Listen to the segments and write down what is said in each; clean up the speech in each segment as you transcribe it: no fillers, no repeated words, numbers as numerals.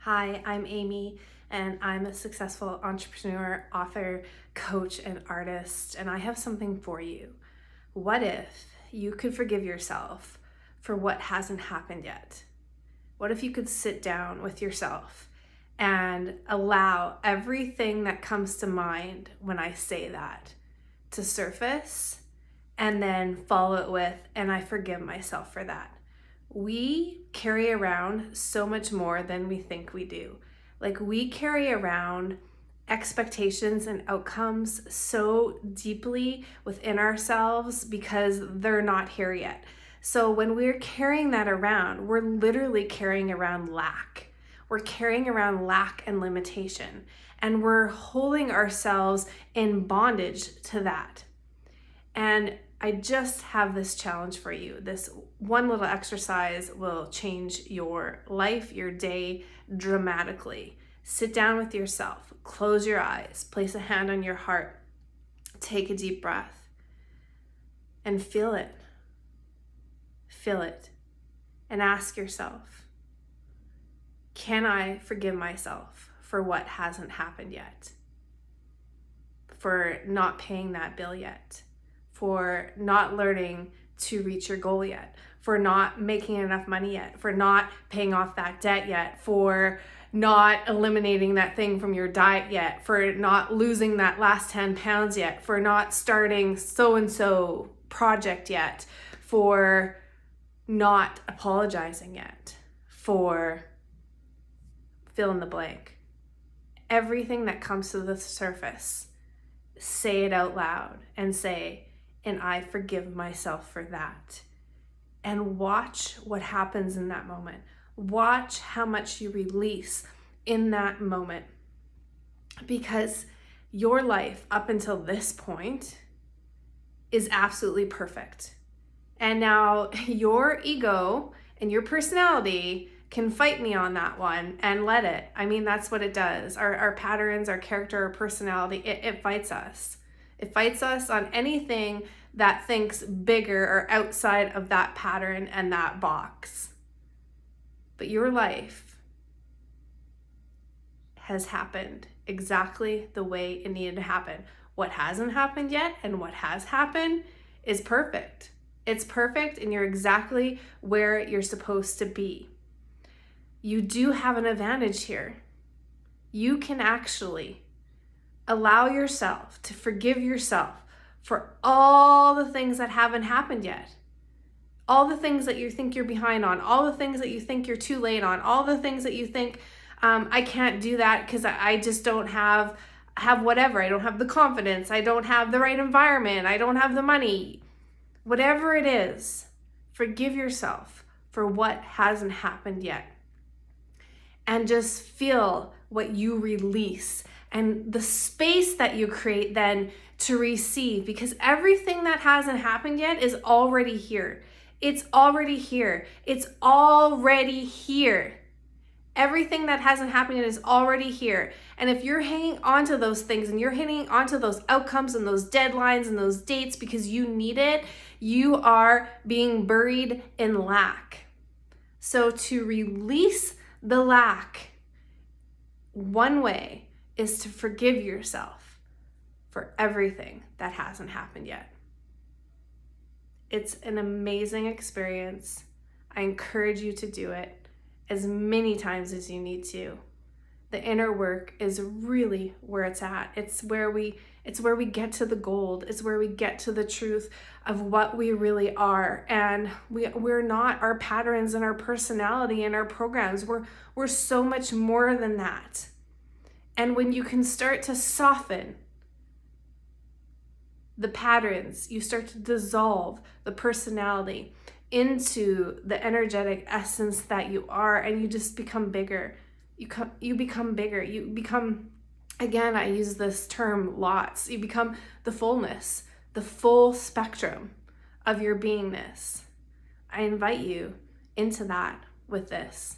Hi, I'm Amy, and I'm a successful entrepreneur, author, coach, and artist, and I have something for you. What if you could forgive yourself for what hasn't happened yet? What if you could sit down with yourself and allow everything that comes to mind when I say that to surface, and then follow it with, and I forgive myself for that? We carry around so much more than we think we do. Like, we carry around expectations and outcomes so deeply within ourselves because they're not here yet. So when we're carrying that around, we're literally carrying around lack. We're carrying around lack and limitation, and we're holding ourselves in bondage to that. And I just have this challenge for you. This one little exercise will change your life, your day dramatically. Sit down with yourself, close your eyes, place a hand on your heart, take a deep breath, and feel it. Feel it. And ask yourself, can I forgive myself for what hasn't happened yet? For not paying that bill yet? For not learning to reach your goal yet, for not making enough money yet, for not paying off that debt yet, for not eliminating that thing from your diet yet, for not losing that last 10 pounds yet, for not starting so-and-so project yet, for not apologizing yet, for fill in the blank. Everything that comes to the surface, say it out loud and say, and I forgive myself for that. And watch what happens in that moment. Watch how much you release in that moment. Because your life up until this point is absolutely perfect. And now your ego and your personality can fight me on that one, and let it. I mean, that's what it does. Our patterns, our character, our personality, it fights us. It fights us on anything that thinks bigger or outside of that pattern and that box. But your life has happened exactly the way it needed to happen. What hasn't happened yet and what has happened is perfect. It's perfect, and you're exactly where you're supposed to be. You do have an advantage here. You can actually allow yourself to forgive yourself for all the things that haven't happened yet. All the things that you think you're behind on, all the things that you think you're too late on, all the things that you think, I can't do that because I just don't have whatever. I don't have the confidence. I don't have the right environment. I don't have the money. Whatever it is, forgive yourself for what hasn't happened yet. And just feel what you release and the space that you create then to receive, because everything that hasn't happened yet is already here. It's already here. It's already here. Everything that hasn't happened yet is already here. And if you're hanging on to those things and you're hanging on to those outcomes and those deadlines and those dates because you need it, you are being buried in lack. So to release the lack, one way is to forgive yourself for everything that hasn't happened yet. It's an amazing experience. I encourage you to do it as many times as you need to. The inner work is really where it's at. It's where we get to the gold. It's where we get to the truth of what we really are. And we're not our patterns and our personality and our programs. We're so much more than that. And when you can start to soften the patterns, you start to dissolve the personality into the energetic essence that you are, and you just become bigger. You become bigger. You become, again, I use this term lots. You become the fullness, the full spectrum of your beingness. I invite you into that with this.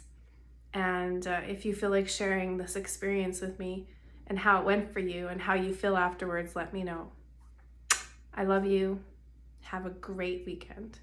And if you feel like sharing this experience with me and how it went for you and how you feel afterwards, let me know. I love you. Have a great weekend.